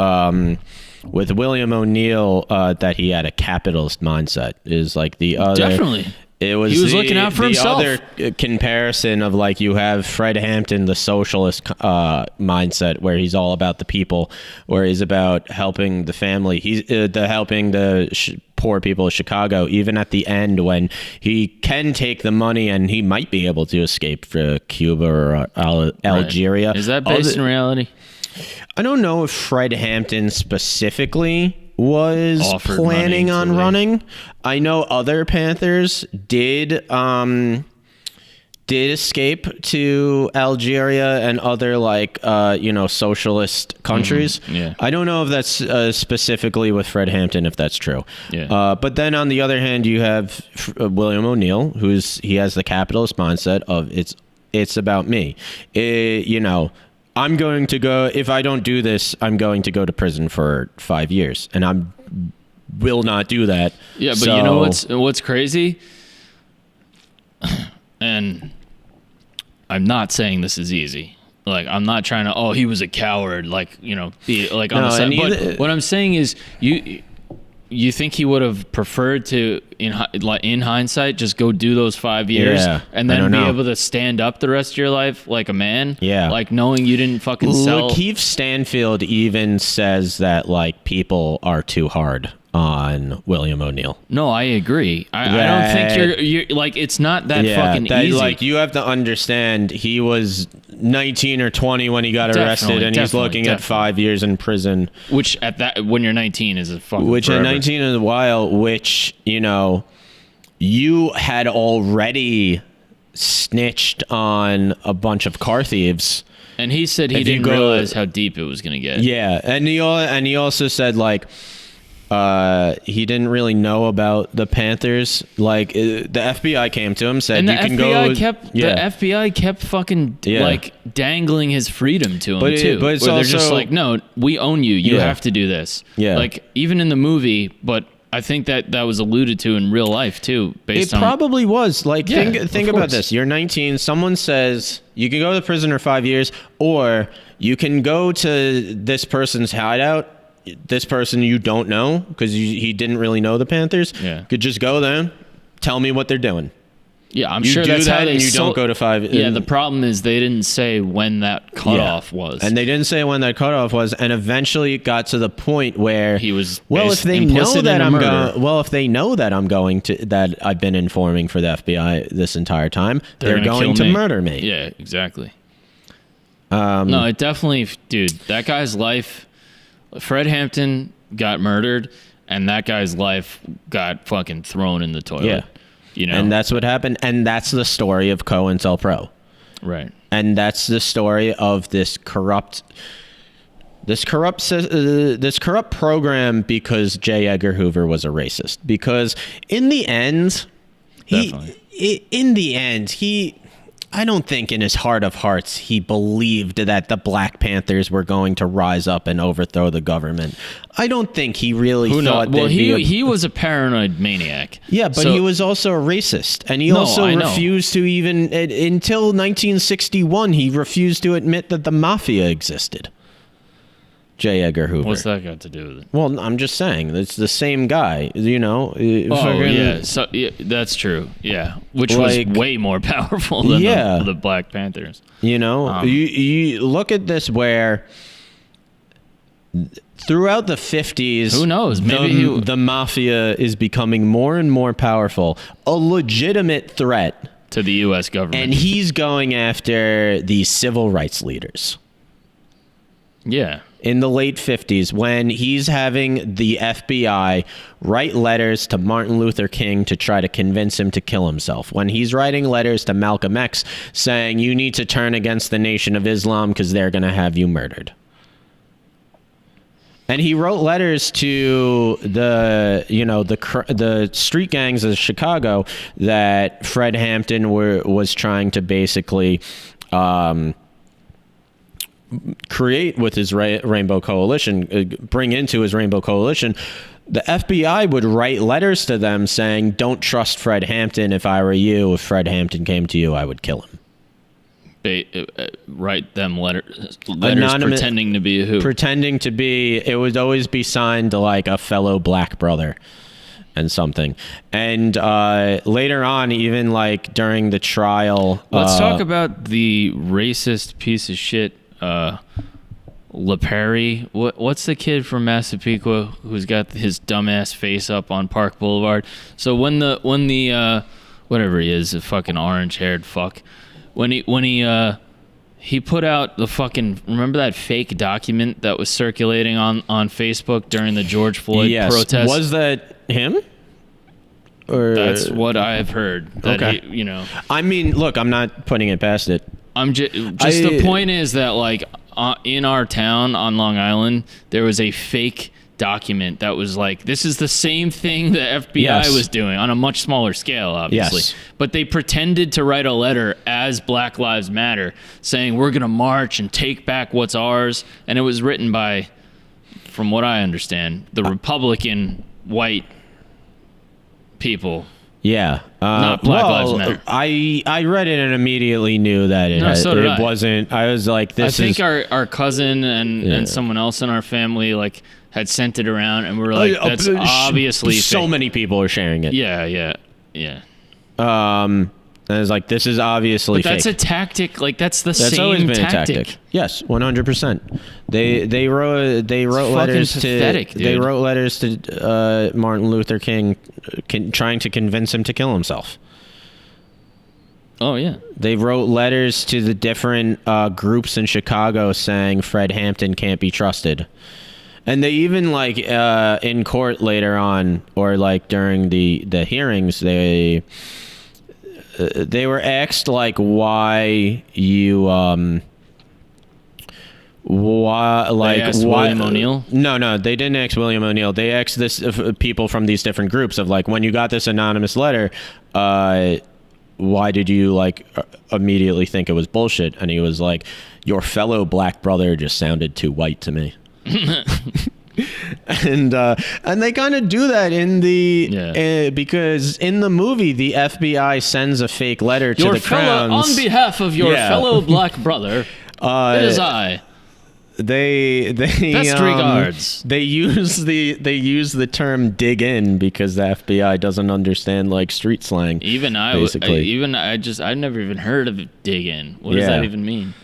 with William O'Neill that he had a capitalist mindset. Is like the other. Definitely. He was looking out for himself. The other comparison of like you have Fred Hampton, the socialist mindset, where he's all about the people, where he's about helping the family. He's helping the poor people of Chicago. Even at the end, when he can take the money and he might be able to escape for Cuba or Algeria. Is that based in reality? I don't know if Fred Hampton specifically was planning on running. I know other Panthers did escape to Algeria and other like socialist countries. I don't know if that's specifically with Fred Hampton, if that's true. But then on the other hand, you have William O'Neill, he has the capitalist mindset of it's about me. I'm going to go, if I don't do this, I'm going to go to prison for 5 years, and I will not do that. Yeah, but you know what's crazy? And I'm not saying this is easy. Like, I'm not trying to, he was a coward, like, be like on the side. But what I'm saying is, you think he would have preferred to, in hindsight, just go do those 5 years and then be able to stand up the rest of your life like a man? Yeah. Like knowing you didn't fucking sell. Keith Stanfield even says that like people are too hard on William O'Neill. No, I agree. I don't think you're like, it's not that fucking easy. Like, you have to understand, he was 19 or 20 when he got arrested, and he's looking at 5 years in prison. Which when you're 19 is a fucking forever. At 19 is a while, which, you had already snitched on a bunch of car thieves. And he said he didn't realize how deep it was going to get. Yeah, and he also said, like, he didn't really know about the Panthers. Like, the FBI came to him, said, and you can go. The FBI kept fucking like dangling his freedom to him too. But they're just like, no, we own you. You have to do this. Yeah. Like, even in the movie, but I think that was alluded to in real life too. It probably was. Like, think about this. You're 19. Someone says you can go to prison for 5 years, or you can go to this person's hideout. This person you don't know, because he didn't really know the Panthers, could just go there, tell me what they're doing. Yeah, I'm sure that's how they don't go to 5. Yeah, the problem is they didn't say when that cutoff was. And they didn't say when that cutoff was, and eventually it got to the point where he was if they know that I've been informing for the FBI this entire time, they're going to murder me. Yeah, exactly. No, it definitely, dude, that guy's life. Fred Hampton got murdered, and that guy's life got fucking thrown in the toilet. Yeah. And that's what happened, and that's the story of COINTELPRO. Right. And that's the story of this corrupt program, because J. Edgar Hoover was a racist. Because in the end, I don't think in his heart of hearts he believed that the Black Panthers were going to rise up and overthrow the government. I don't think he really thought that. Well, he was a paranoid maniac. Yeah, but he was also a racist. And he refused to even, until 1961, he refused to admit that the mafia existed. J. Edgar Hoover. What's that got to do with it? Well, I'm just saying, it's the same guy, So, that's true. Yeah, which was way more powerful than the Black Panthers. You look at this where throughout the 50s, who knows? Maybe the mafia is becoming more and more powerful, a legitimate threat to the U.S. government. And he's going after the civil rights leaders. Yeah. In the late 50s, when he's having the FBI write letters to Martin Luther King to try to convince him to kill himself. When he's writing letters to Malcolm X saying, you need to turn against the Nation of Islam because they're going to have you murdered. And he wrote letters to the street gangs of Chicago that Fred Hampton was trying to basically create with his Rainbow Coalition, bring into his Rainbow Coalition. The FBI would write letters to them saying, don't trust Fred Hampton. If I were you, if Fred Hampton came to you, I would kill him. Write them letters Anonymous, pretending to be who? Pretending to be, it would always be signed to like a fellow black brother and something. And later on, even like during the trial. Let's talk about the racist piece of shit, LaPerry. What's the kid from Massapequa who's got his dumbass face up on Park Boulevard? So when the whatever he is, a fucking orange-haired fuck. When he put out the fucking, remember that fake document that was circulating on Facebook during the George Floyd protest? Was that him? Or that's what I've heard. That okay. He, I mean, look, I'm not putting it past it. The point is that like in our town on Long Island, there was a fake document that was like, this is the same thing the FBI was doing on a much smaller scale, obviously. Yes. But they pretended to write a letter as Black Lives Matter saying we're going to march and take back what's ours. And it was written by, from what I understand, the Republican white people. Yeah. Not Black Lives Matter. I read it and immediately knew that it wasn't. I was like, I think our cousin and someone else in our family like had sent it around, and we were like, that's obviously so fake. many people are sharing it. Yeah. And I was like, this is obviously fake. That's a tactic. Like that's same always been tactic. A tactic. Yes, 100%. They wrote letters pathetic, to dude. they wrote letters to Martin Luther King, trying to convince him to kill himself. Oh yeah. They wrote letters to the different groups in Chicago saying Fred Hampton can't be trusted. And they even like in court later on, or like during the hearings, they were asked like why William O'Neill? No, they didn't ask William O'Neill. They asked this people from these different groups of like, when you got this anonymous letter, why did you like immediately think it was bullshit? And he was like, your fellow black brother just sounded too white to me. And they kind of do that in the because in the movie the FBI sends a fake letter to the Crowns on behalf of your fellow black brother. It is I. They best regards. They use the term dig in because the FBI doesn't understand like street slang. I've never even heard of dig in. What does that even mean?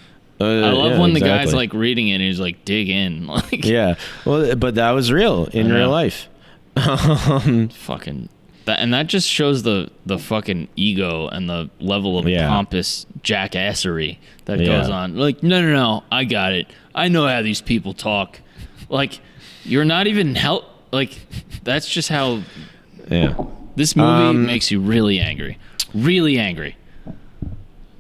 I love when the guy's like reading it and he's like, dig in. Like, yeah. Well, but that was real in real life. Fucking and that just shows the fucking ego and the level of pompous jackassery that goes on. Like, no, I got it. I know how these people talk. Like, you're not even like, that's just how this movie makes you really angry. Really angry.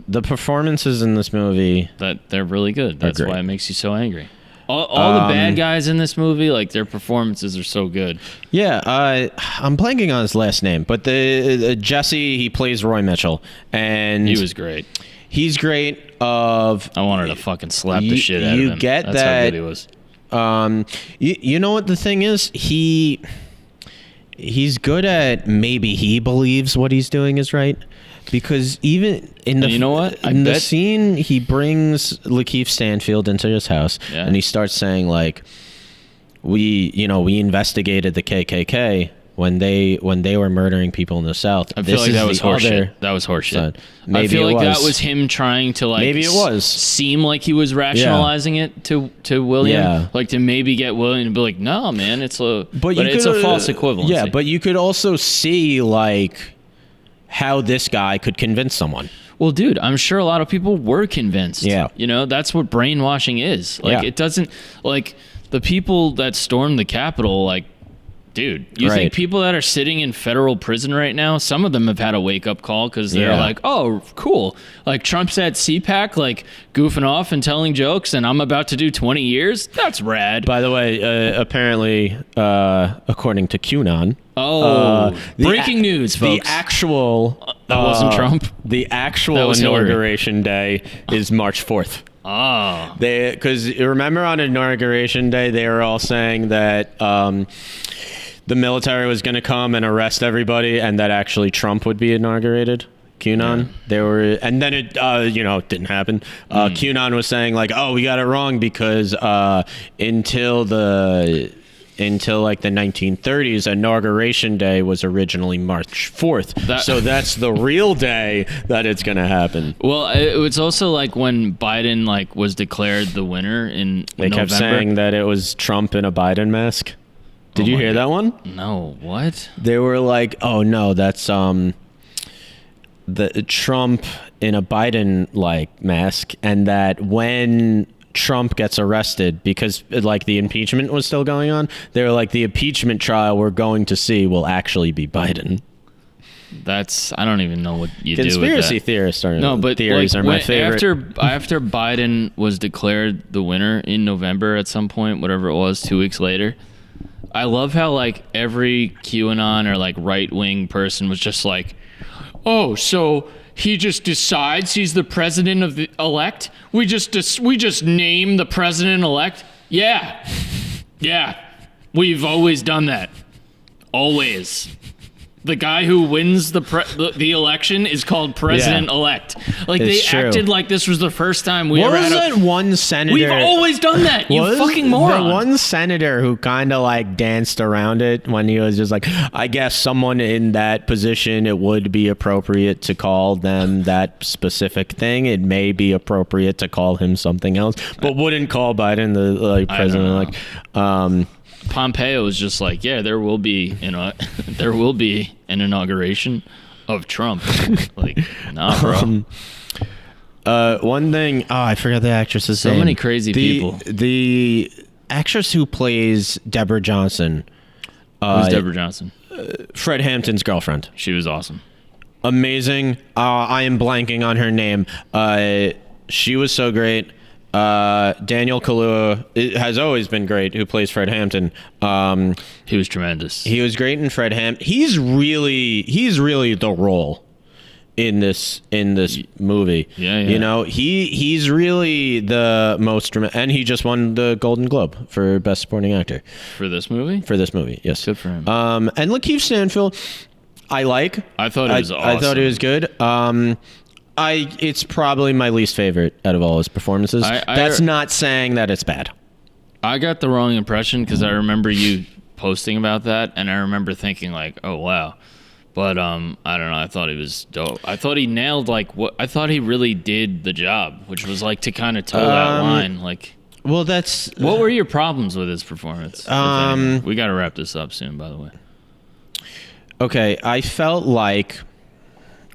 The performances in this movie, that they're really good. That's why it makes you so angry. All the bad guys in this movie, like their performances are so good. Yeah, I'm blanking on his last name, but the Jesse, he plays Roy Mitchell, and he was great. He's great. I wanted to fucking slap the shit out of him. You get That's that? How good he was. You know what the thing is? He's good at maybe he believes what he's doing is right. Because even in the the scene, he brings Lakeith Stanfield into his house, and he starts saying like, "We investigated the KKK," when they were murdering people in the South. I feel like that was horseshit. That was horseshit. I feel like that was him trying to like maybe it was seem like he was rationalizing it to William, like to maybe get William to be like, no, man, it's a it's a false equivalency. Yeah, but you could also see like how this guy could convince someone. Well, dude, I'm sure a lot of people were convinced. Yeah. You know, that's what brainwashing is. Like, it doesn't, like, the people that stormed the Capitol, like, dude, you think people that are sitting in federal prison right now, some of them have had a wake-up call because they're like, oh, cool. Like, Trump's at CPAC, like, goofing off and telling jokes, and I'm about to do 20 years? That's rad. By the way, apparently, according to QAnon... breaking news, folks. The actual... that wasn't Trump? The actual inauguration day is March 4th. Oh. Because remember on Inauguration Day, they were all saying that the military was going to come and arrest everybody and that actually Trump would be inaugurated. QAnon. Yeah. They were, and then it, it didn't happen. QAnon was saying like, oh, we got it wrong because until like the 1930s, Inauguration Day was originally March 4th. So that's the real day that it's going to happen. Well, it was also like when Biden like was declared the winner in They November. kept saying that it was Trump in a Biden mask. Did you hear that one? No, what? They were like, oh no, that's the Trump in a Biden like mask, and that when Trump gets arrested, because like the impeachment was still going on, they were like, the impeachment trial we're going to see will actually be Biden. That's, I don't even know what you do with that. Conspiracy theorists theories are my favorite. After Biden was declared the winner in November at some point, whatever it was, 2 weeks later, I love how like every QAnon or like right-wing person was just like, oh, so he just decides he's the president of the elect? We just name the president-elect? Yeah. Yeah. We've always done that. Always. The guy who wins the election is called president-elect. Like, it's they acted like this was the first time we ever had that one senator? We've always done that, you fucking moron. The one senator who kind of, like, danced around it when he was just like, I guess someone in that position, it would be appropriate to call them that specific thing. It may be appropriate to call him something else, but wouldn't call Biden the president. Like, Pompeo was just like, yeah, there will be an inauguration of Trump. Like, nah, bro. One thing, I forgot the actress's name. So many crazy people. The actress who plays Deborah Johnson. Who's Deborah Johnson? Fred Hampton's girlfriend. She was awesome. Amazing. I am blanking on her name. She was so great. Daniel Kaluuya has always been great, who plays Fred Hampton. He was tremendous. He was great in Fred Hampton. He's really the role in this movie. Yeah. You know, he's really the most, and he just won the Golden Globe for Best Supporting Actor. For this movie? For this movie, yes. Good for him. And Lakeith Stanfield, I thought he was awesome. I thought he was good. It's probably my least favorite out of all his performances. That's not saying that it's bad. I got the wrong impression because I remember you posting about that, and I remember thinking like, oh wow. But I don't know, I thought he was dope. I thought he nailed I thought he really did the job, which was like to kind of toe that line. Like, well, that's what were your problems with his performance? We got to wrap this up soon, by the way. Okay, I felt like,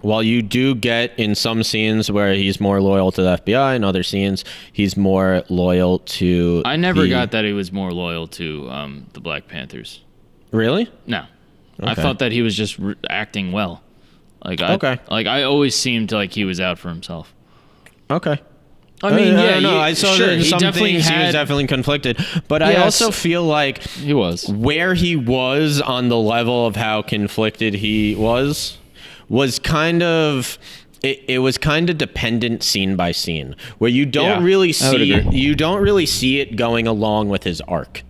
while you do get in some scenes where he's more loyal to the FBI, in other scenes he's more loyal to... I never got that he was more loyal to the Black Panthers. Really? No. Okay. I thought that he was just acting well. Like, I always seemed like he was out for himself. Okay. I mean, I saw that in some things he was definitely conflicted, but I also feel like he was where he was on the level of how conflicted he was kind of it was kind of dependent scene by scene, where you don't really see it going along with his arc.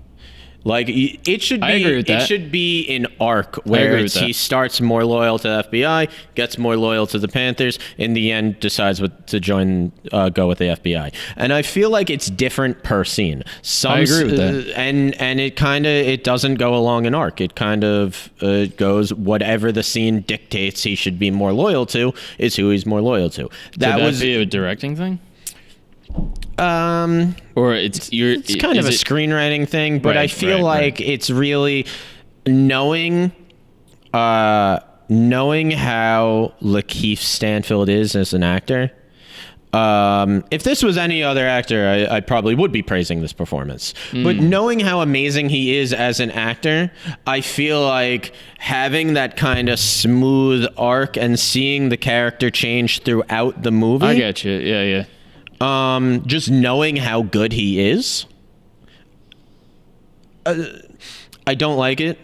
Like it should be. I agree with that. It should be an arc where he starts more loyal to the FBI, gets more loyal to the Panthers. In the end, decides what to join, go with the FBI. And I feel like it's different per scene. I agree with that. And it doesn't go along an arc. It kind of goes whatever the scene dictates he should be more loyal to is who he's more loyal to. That would be a directing thing. Or it's kind of a screenwriting thing, but I feel like it's really knowing how Lakeith Stanfield is as an actor. If this was any other actor, I probably would be praising this performance. But knowing how amazing he is as an actor, I feel like having that kind of smooth arc and seeing the character change throughout the movie. I get you. Yeah. Just knowing how good he is, I don't like it.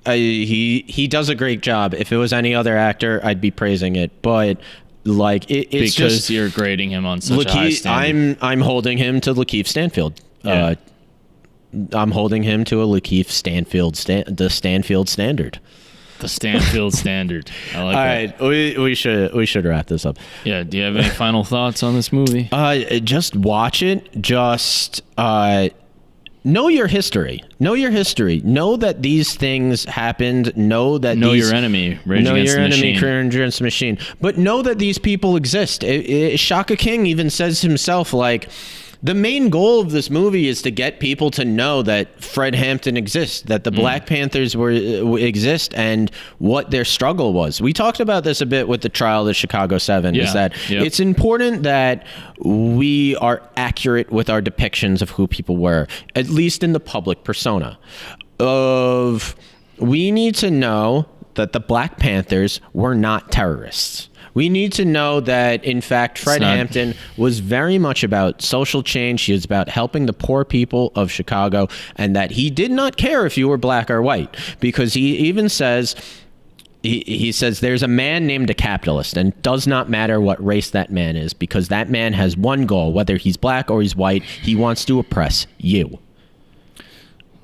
He does a great job. If it was any other actor, I'd be praising it. But like it's because just, you're grading him on such a high standard. I'm holding him to Lakeith Stanfield. Yeah. I'm holding him to a Lakeith Stanfield the Stanfield standard. The Stanfield standard. I like that. All right, we should wrap this up. Yeah. Do you have any final thoughts on this movie? Just watch it. Just know your history. Know your history. Know that these things happened. Know your enemy. Rage Against the Machine. But know that these people exist. Shaka King even says himself, like, the main goal of this movie is to get people to know that Fred Hampton exists, that the Black Panthers exist, and what their struggle was. We talked about this a bit with the trial of the Chicago 7, is that it's important that we are accurate with our depictions of who people were, at least in the public persona. We need to know that the Black Panthers were not terrorists. We need to know that, in fact, Fred Hampton was very much about social change. He was about helping the poor people of Chicago, and that he did not care if you were black or white, because he even says, he says, there's a man named a capitalist, and it does not matter what race that man is, because that man has one goal, whether he's black or he's white, he wants to oppress you.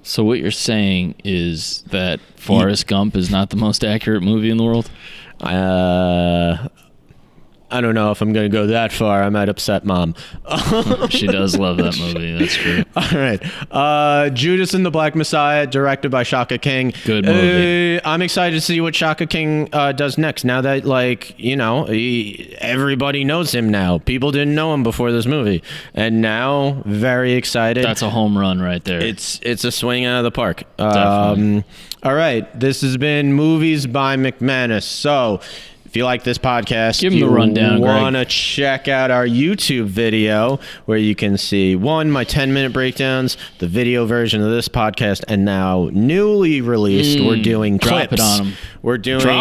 So what you're saying is that Forrest Gump is not the most accurate movie in the world? I don't know if I'm going to go that far. I might upset Mom. She does love that movie. That's true. All right. Judas and the Black Messiah, directed by Shaka King. Good movie. I'm excited to see what Shaka King does next. Now that, everybody knows him now. People didn't know him before this movie. And now, very excited. That's a home run right there. It's a swing out of the park. Definitely. All right. This has been Movies by McManus. So, if you like this podcast, give them the rundown, want to check out our YouTube video where you can see, my 10-minute breakdowns, the video version of this podcast, and now newly released, we're doing clips. Drop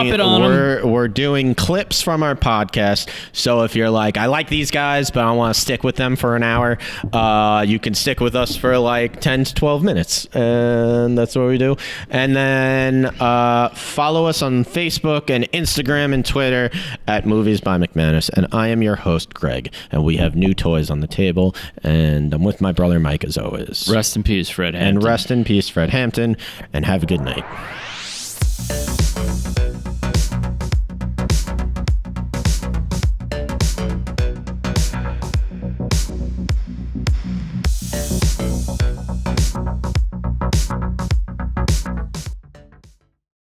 it on them. We're doing clips from our podcast. So if you're like, I like these guys, but I want to stick with them for an hour, you can stick with us for 10 to 12 minutes. And that's what we do. And then follow us on Facebook and Instagram and Twitter at Movies by McManus. And I am your host, Greg. And we have new toys on the table. And I'm with my brother, Mike, as always. Rest in peace, Fred Hampton. And rest in peace, Fred Hampton. And have a good night.